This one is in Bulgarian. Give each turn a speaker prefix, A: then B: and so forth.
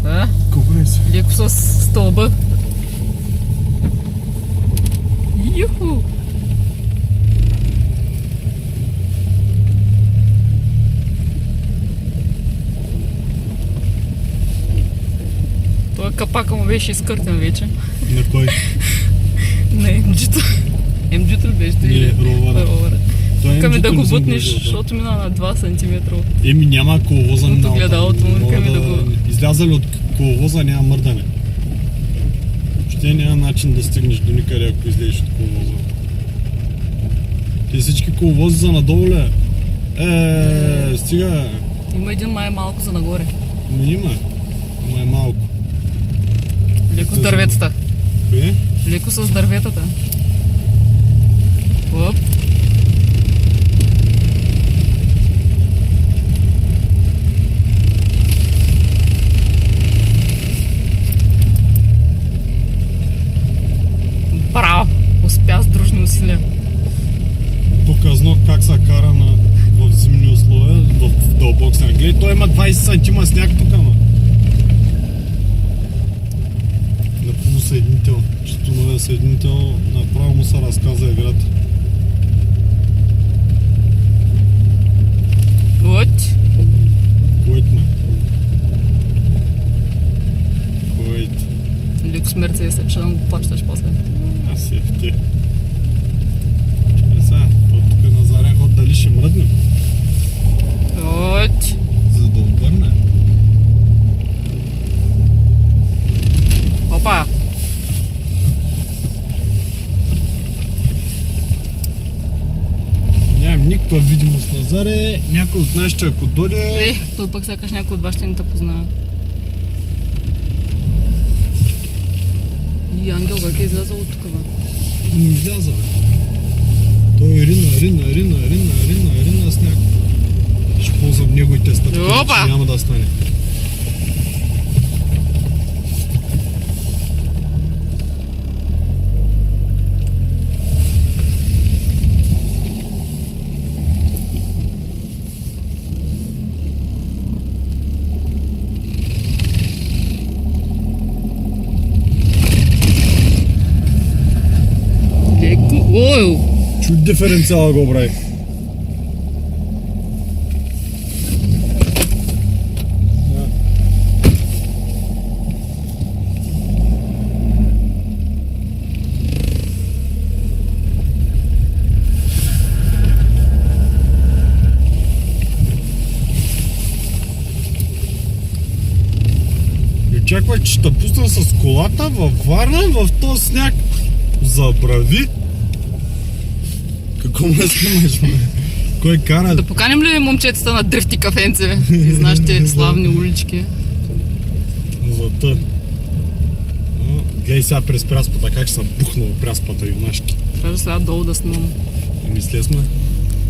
A: А?
B: Колко е си?
A: Леко с стълба. Юху! Той капака му беше изкъртен вече.
B: На кой?
A: На MG-то. MG-то ли беше?
B: Не, ровъра.
A: Тук ми да го бутнеш,
B: защото
A: защото мина на 2 см.
B: Еми няма коловоза.
A: От огледалото му, към да го...
B: Излязали от коловоза няма мърдане. Ще няма начин да стигнеш до никъде, ако излезеш от коловоза. Те всички коловози за надолу ли? Стига.
A: Има един май малко за нагоре.
B: Не има. Ама е малко.
A: Леко с дърветата.
B: Кое?
A: Леко с дърветата. Оп. Браво! Успя с дружни усилия.
B: Показно как се кара в зимни условия, в дълбок сняг. Гледай, той има 20 сантима сняг тук, ама. На полусъединител. Чето новия съединител, направо му се разказа играта.
A: От.
B: Койт ме. Койт.
A: Леко с Мерцедеса, че да го плащаш после.
B: Аз е в те. Сега, тук на зарен ход дали ще мръднем?
A: От.
B: За да обърне.
A: Опа!
B: Нямам никаква видимост на заре. Някой от нас ще ако дойде...
A: Той пък сякаш някой от вас ще не те познава. И Ангел как е излязъл от тук, бе?
B: Не изляза, бе. Той рина сняг. Ще ползвам неговите стъпки, че няма да стане.
A: Леко. Ой!
B: Чуть диференциала го прави. Очаквай, че ще пусна с колата във Варна в този сняг. Забрави! Какво ме снимаш, бе? Кой кара?
A: Да поканим ли момчетата на дръфти кафенце из нашите славни улички?
B: Злата. Гледай сега през пряспата, как ще съм бухнал пряспата юнашки.
A: Трябва сега долу да снимам.
B: Мисля сме.